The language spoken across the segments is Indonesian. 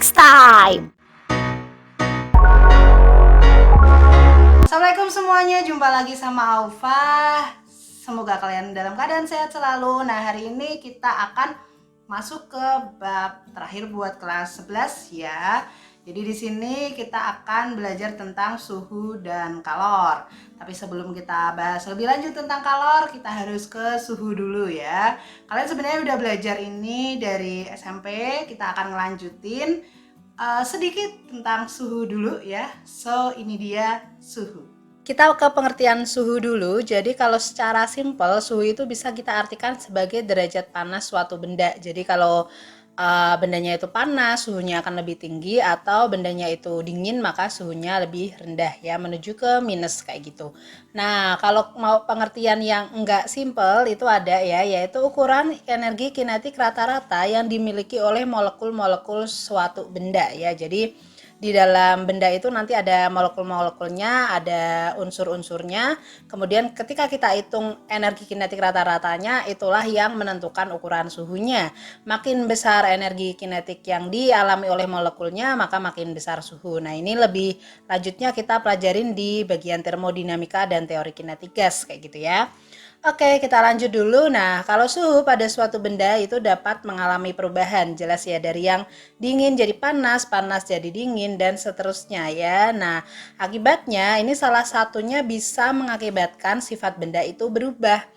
next time. Assalamualaikum semuanya, jumpa lagi sama Aufa. Semoga kalian dalam keadaan sehat selalu. Nah, hari ini kita akan masuk ke bab terakhir buat kelas 11 ya. Jadi di sini kita akan belajar tentang suhu dan kalor. Tapi sebelum kita bahas lebih lanjut tentang kalor, kita harus ke suhu dulu ya. Kalian sebenarnya udah belajar ini dari SMP, kita akan ngelanjutin sedikit tentang suhu dulu ya. So, ini dia suhu. Kita ke pengertian suhu dulu. Jadi kalau secara simpel, suhu itu bisa kita artikan sebagai derajat panas suatu benda. Jadi kalau bendanya itu panas, suhunya akan lebih tinggi, atau bendanya itu dingin, maka suhunya lebih rendah ya, menuju ke minus kayak gitu. Nah, kalau mau pengertian yang enggak simpel itu ada ya, yaitu ukuran energi kinetik rata-rata yang dimiliki oleh molekul-molekul suatu benda ya. Jadi di dalam benda itu nanti ada molekul-molekulnya, ada unsur-unsurnya. Kemudian ketika kita hitung energi kinetik rata-ratanya, itulah yang menentukan ukuran suhunya. Makin besar energi kinetik yang dialami oleh molekulnya, maka makin besar suhu. Nah, ini lebih lanjutnya kita pelajarin di bagian termodinamika dan teori kinetik gas kayak gitu ya. Oke, kita lanjut dulu. Nah, kalau suhu pada suatu benda itu dapat mengalami perubahan. Jelas ya, dari yang dingin jadi panas, panas jadi dingin, dan seterusnya ya. Nah, akibatnya ini salah satunya bisa mengakibatkan sifat benda itu berubah.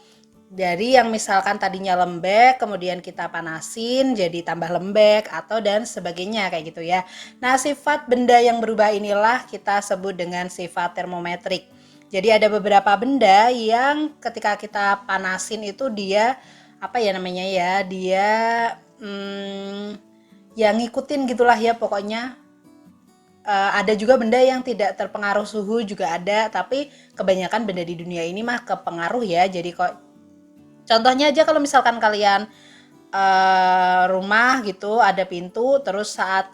Dari yang misalkan tadinya lembek, kemudian kita panasin jadi tambah lembek, atau dan sebagainya kayak gitu ya. Nah, sifat benda yang berubah inilah kita sebut dengan sifat termometrik. Jadi ada beberapa benda yang ketika kita panasin itu dia apa ya namanya ya, dia ya ngikutin gitulah ya pokoknya. Ada juga benda yang tidak terpengaruh suhu juga ada, tapi kebanyakan benda di dunia ini mah kepengaruh ya. Jadi kok contohnya aja kalau misalkan kalian rumah gitu ada pintu, terus saat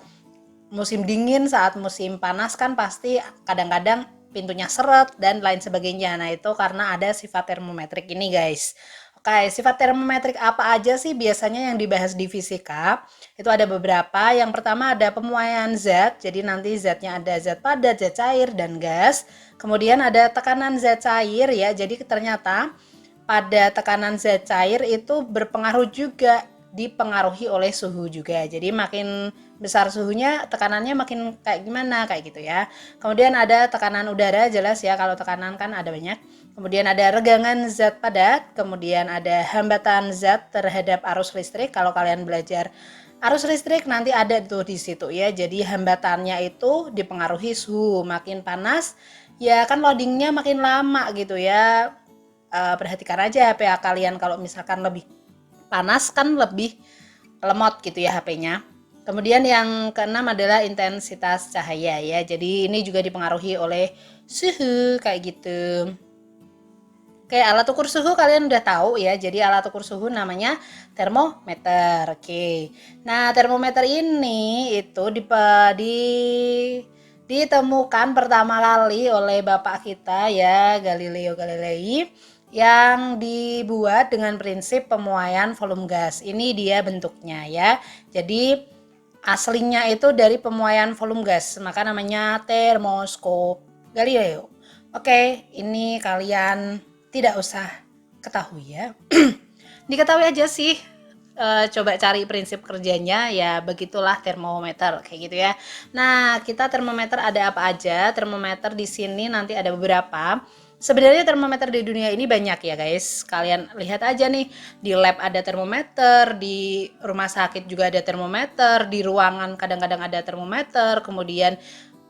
musim dingin, saat musim panas kan pasti kadang-kadang pintunya seret dan lain sebagainya. Nah, itu karena ada sifat termometrik ini, guys. Oke, sifat termometrik apa aja sih biasanya yang dibahas di fisika? Itu ada beberapa. Yang pertama ada pemuaian zat. Jadi nanti zatnya ada zat padat, zat cair, dan gas. Kemudian ada tekanan zat cair ya. Jadi ternyata pada tekanan zat cair itu berpengaruh juga, dipengaruhi oleh suhu juga. Jadi makin besar suhunya, tekanannya makin kayak gimana kayak gitu ya. Kemudian ada tekanan udara, jelas ya kalau tekanan kan ada banyak. Kemudian ada regangan zat padat, kemudian ada hambatan zat terhadap arus listrik. Kalau kalian belajar arus listrik nanti ada tuh di situ ya. Jadi hambatannya itu dipengaruhi suhu, makin panas ya kan loadingnya makin lama gitu ya. Perhatikan aja HP kalian, kalau misalkan lebih panas kan lebih lemot gitu ya HP-nya. Kemudian yang keenam adalah intensitas cahaya ya. Jadi ini juga dipengaruhi oleh suhu kayak gitu. Oke, alat ukur suhu kalian udah tahu ya. Jadi alat ukur suhu namanya termometer. Oke. Nah, termometer ini itu ditemukan pertama kali oleh bapak kita ya, Galileo Galilei, yang dibuat dengan prinsip pemuaian volume gas. Ini dia bentuknya ya. Jadi aslinya itu dari pemuaian volume gas, maka namanya termoskop Galileo. Oke, ini kalian tidak usah ketahui ya. Diketahui aja sih. Coba cari prinsip kerjanya ya, begitulah termometer kayak gitu ya. Nah, kita termometer ada apa aja? Termometer di sini nanti ada beberapa. Sebenarnya termometer di dunia ini banyak ya guys. Kalian lihat aja nih, di lab ada termometer, di rumah sakit juga ada termometer, di ruangan kadang-kadang ada termometer, kemudian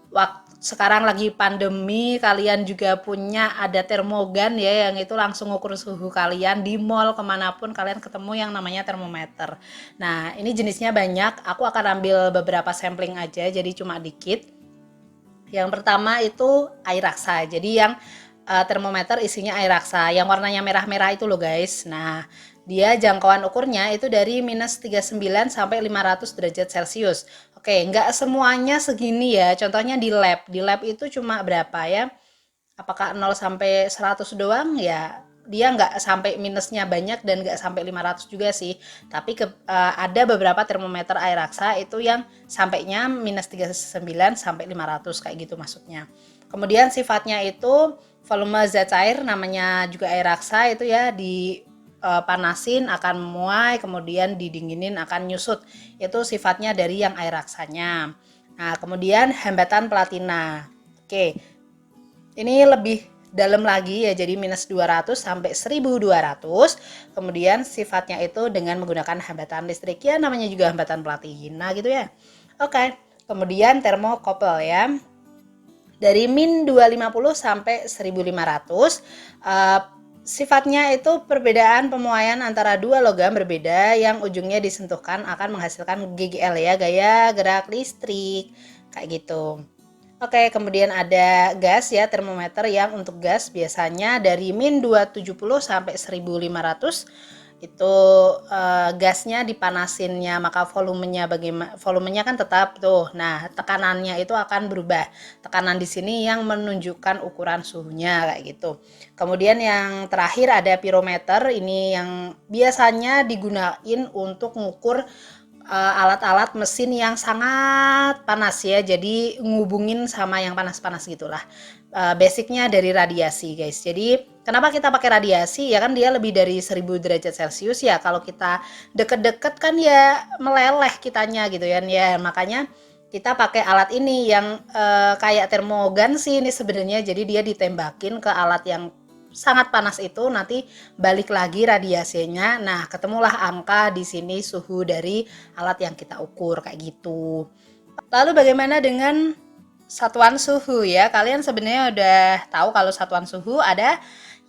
waktu sekarang lagi pandemi kalian juga punya ada termogan ya, yang itu langsung ukur suhu kalian. Di mall kemanapun kalian ketemu yang namanya termometer. Nah, ini jenisnya banyak, aku akan ambil beberapa sampling aja, jadi cuma dikit. Yang pertama itu air raksa, jadi yang termometer isinya air raksa yang warnanya merah-merah itu loh guys. Nah, dia jangkauan ukurnya itu dari minus 39 sampai 500 derajat Celcius. Oke, nggak semuanya segini ya. Contohnya di lab. Di lab itu cuma berapa ya? Apakah 0 sampai 100 doang? Ya, dia nggak sampai minusnya banyak dan nggak sampai 500 juga sih. Tapi ada beberapa termometer air raksa itu yang sampainya minus 39 sampai 500 kayak gitu maksudnya. Kemudian sifatnya itu volume zat cair, namanya juga air raksa itu ya, dipanasin akan memuai, kemudian didinginin akan nyusut. Itu sifatnya dari yang air raksanya. Nah, kemudian hambatan platina. Oke, ini lebih dalam lagi ya, jadi minus 200 sampai 1200. Kemudian sifatnya itu dengan menggunakan hambatan listrik, ya namanya juga hambatan platina gitu ya. Oke, kemudian termokouple ya, dari min 250 sampai 1500. Sifatnya itu perbedaan pemuaian antara dua logam berbeda yang ujungnya disentuhkan akan menghasilkan GGL ya, gaya gerak listrik kayak gitu. Oke, kemudian ada gas ya, termometer yang untuk gas biasanya dari min 270 sampai 1500. Itu gasnya dipanasinnya, maka volumenya kan tetap tuh. Nah, tekanannya itu akan berubah. Tekanan di sini yang menunjukkan ukuran suhunya kayak gitu. Kemudian yang terakhir ada pirometer, ini yang biasanya digunain untuk mengukur alat-alat mesin yang sangat panas ya, jadi ngubungin sama yang panas-panas gitulah. Basicnya dari radiasi guys. Jadi kenapa kita pakai radiasi ya, kan dia lebih dari 1000 derajat Celcius ya. Kalau kita deket-deket kan ya meleleh kitanya gitu ya. Makanya kita pakai alat ini yang kayak termogan sih ini sebenarnya. Jadi dia ditembakin ke alat yang sangat panas itu, nanti balik lagi radiasinya. Nah, ketemulah angka di sini suhu dari alat yang kita ukur kayak gitu. Lalu bagaimana dengan satuan suhu ya? Kalian sebenarnya udah tahu kalau satuan suhu ada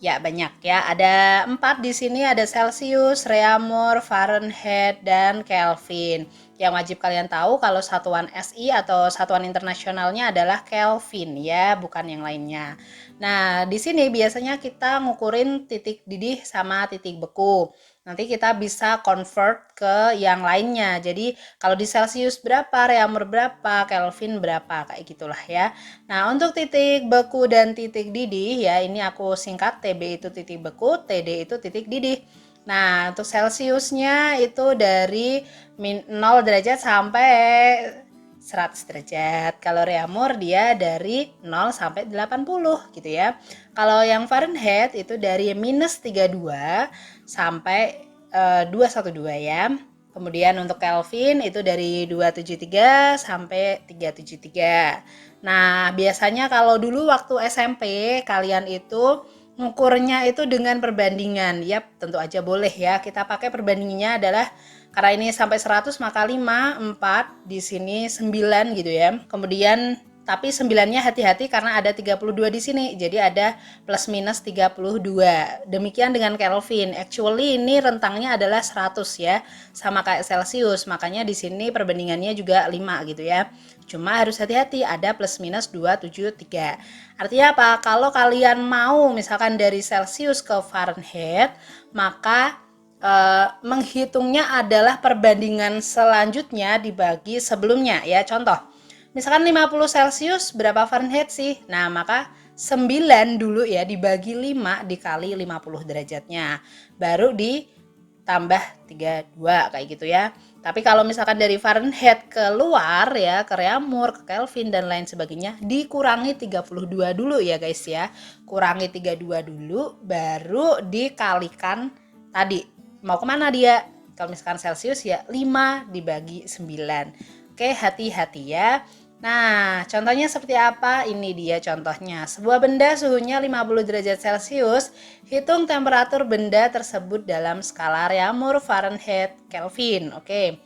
ya banyak ya. Ada 4 di sini, ada Celsius, Reaumur, Fahrenheit, dan Kelvin. Yang wajib kalian tahu kalau satuan SI atau satuan internasionalnya adalah Kelvin ya, bukan yang lainnya. Nah, di sini biasanya kita ngukurin titik didih sama titik beku. Nanti kita bisa convert ke yang lainnya. Jadi kalau di Celsius berapa, Reaumur berapa, Kelvin berapa, kayak gitulah ya. Nah, untuk titik beku dan titik didih ya, ini aku singkat, TB itu titik beku, TD itu titik didih. Nah, untuk Celsiusnya itu dari 0 derajat sampai 100 derajat. Kalau Reaumur dia dari 0 sampai 80 gitu ya. Kalau yang Fahrenheit itu dari minus 32 sampai 212 ya. Kemudian untuk Kelvin itu dari 273 sampai 373. Nah, biasanya kalau dulu waktu SMP kalian itu ngukurnya itu dengan perbandingan. Yap, tentu aja boleh ya. Kita pakai perbandingannya adalah karena ini sampai 100 maka 5, 4, di sini 9 gitu ya. Kemudian tapi 9-nya hati-hati karena ada 32 di sini. Jadi ada plus minus 32. Demikian dengan Kelvin. Actually ini rentangnya adalah 100 ya. Sama kayak Celsius. Makanya di sini perbandingannya juga 5 gitu ya. Cuma harus hati-hati, ada plus minus 273. Artinya apa? Kalau kalian mau misalkan dari Celsius ke Fahrenheit, maka menghitungnya adalah perbandingan selanjutnya dibagi sebelumnya ya. Contoh, misalkan 50 Celsius berapa Fahrenheit sih? Nah, maka 9 dulu ya dibagi 5 dikali 50 derajatnya. Baru ditambah 32 kayak gitu ya. Tapi kalau misalkan dari Fahrenheit keluar ya, ke Reaumur, ke Kelvin dan lain sebagainya, dikurangi 32 dulu ya guys ya. Kurangi 32 dulu baru dikalikan tadi. Mau kemana dia? Kalau misalkan Celsius ya 5 dibagi 9. Oke, hati-hati ya. Nah, contohnya seperti apa? Ini dia contohnya. Sebuah benda suhunya 50 derajat Celcius, hitung temperatur benda tersebut dalam skala Reaumur, Fahrenheit, Kelvin. Oke,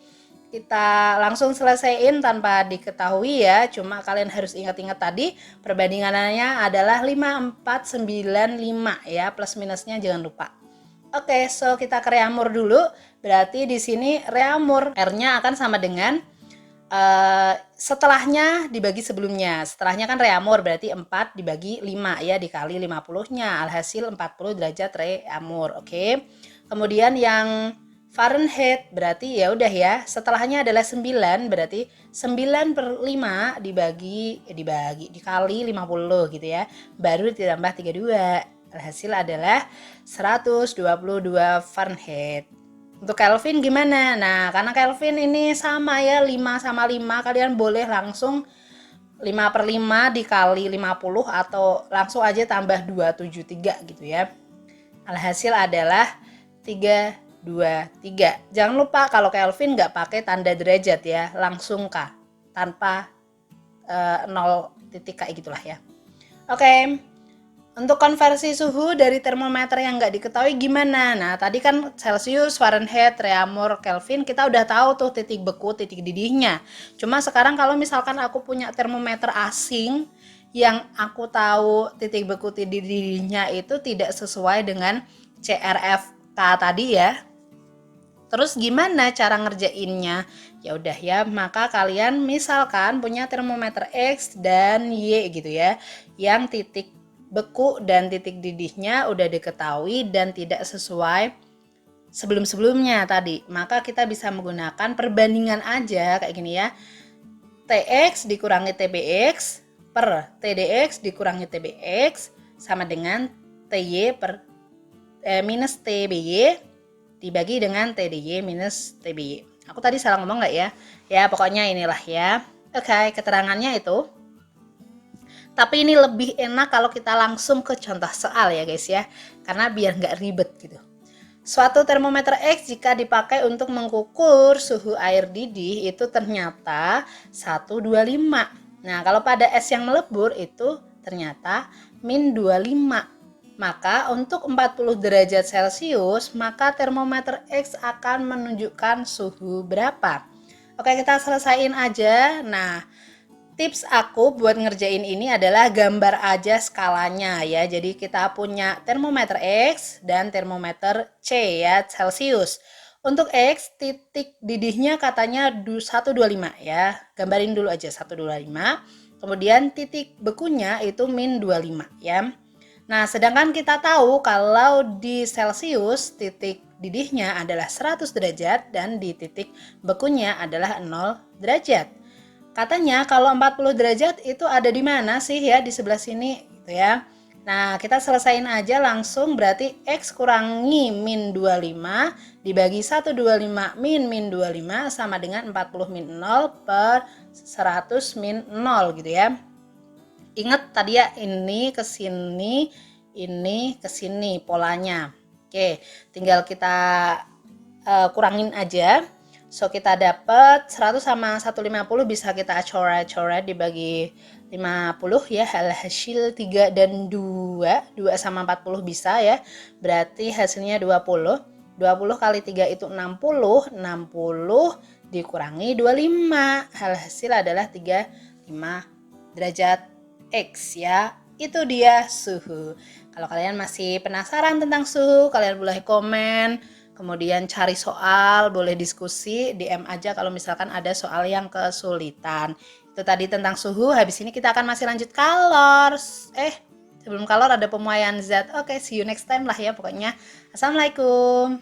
kita langsung selesaiin tanpa diketahui ya. Cuma kalian harus ingat-ingat tadi, perbandingannya adalah 5495 ya, plus minusnya jangan lupa. Oke, so kita ke Reaumur dulu. Berarti di sini Reaumur R-nya akan sama dengan setelahnya dibagi sebelumnya. Setelahnya kan Reaumur berarti 4 dibagi 5 ya, dikali 50-nya. Alhasil 40 derajat Reaumur. Oke. Kemudian yang Fahrenheit berarti ya udah ya, setelahnya adalah 9, berarti 9 per 5 dikali 50 gitu ya. Baru ditambah 32. Alhasil adalah 122 Fahrenheit. Untuk Kelvin gimana? Nah, karena Kelvin ini sama ya, 5 sama 5, kalian boleh langsung 5/5 dikali 50 atau langsung aja tambah 273 gitu ya. Alhasil adalah 323. Jangan lupa kalau Kelvin nggak pakai tanda derajat ya, langsung K tanpa 0 titik kayak gitulah ya. Oke. Untuk konversi suhu dari termometer yang nggak diketahui gimana? Nah, tadi kan Celcius, Fahrenheit, Reaumur, Kelvin kita udah tahu tuh titik beku, titik didihnya. Cuma sekarang kalau misalkan aku punya termometer asing yang aku tahu titik beku, titik didihnya itu tidak sesuai dengan CRFK tadi ya. Terus gimana cara ngerjainnya? Ya udah ya, maka kalian misalkan punya termometer X dan Y gitu ya, yang titik beku dan titik didihnya udah diketahui dan tidak sesuai sebelum-sebelumnya tadi, maka kita bisa menggunakan perbandingan aja kayak gini ya. TX dikurangi TBX per TDX dikurangi TBX sama dengan TY per minus TBY dibagi dengan TDY minus TBY. Aku tadi salah ngomong nggak ya? Ya pokoknya inilah ya. Oke, keterangannya itu. Tapi ini lebih enak kalau kita langsung ke contoh soal ya guys ya, karena biar nggak ribet gitu. Suatu termometer X jika dipakai untuk mengukur suhu air didih itu ternyata 125. Nah kalau pada es yang melebur itu ternyata min 25. Maka untuk 40 derajat Celcius maka termometer X akan menunjukkan suhu berapa. Oke, kita selesaiin aja. Nah, tips aku buat ngerjain ini adalah gambar aja skalanya ya. Jadi kita punya termometer X dan termometer C ya, Celcius. Untuk X titik didihnya katanya 125 ya. Gambarin dulu aja 125. Kemudian titik bekunya itu min 25 ya. Nah, sedangkan kita tahu kalau di Celcius titik didihnya adalah 100 derajat dan di titik bekunya adalah 0 derajat. Katanya kalau 40 derajat itu ada di mana sih ya, di sebelah sini gitu ya. Nah, kita selesain aja langsung, berarti X kurangi min 25 dibagi 125 min 25 sama dengan 40 min 0 per 100 min 0 gitu ya. Ingat tadi ya, ini ke sini, ini ke sini polanya. Oke, tinggal kita kurangin aja. So kita dapat 100 sama 150 bisa kita coret-coret dibagi 50 ya, hasil 3 dan 2 sama 40 bisa ya, berarti hasilnya 20 kali 3 itu 60 dikurangi 25, hasil adalah 35 derajat X ya. Itu dia suhu. Kalau kalian masih penasaran tentang suhu, kalian boleh komen, kemudian cari soal, boleh diskusi, DM aja kalau misalkan ada soal yang kesulitan. Itu tadi tentang suhu, habis ini kita akan masih lanjut kalor. Sebelum kalor ada pemuaian zat. Oke, see you next time lah ya pokoknya. Assalamualaikum.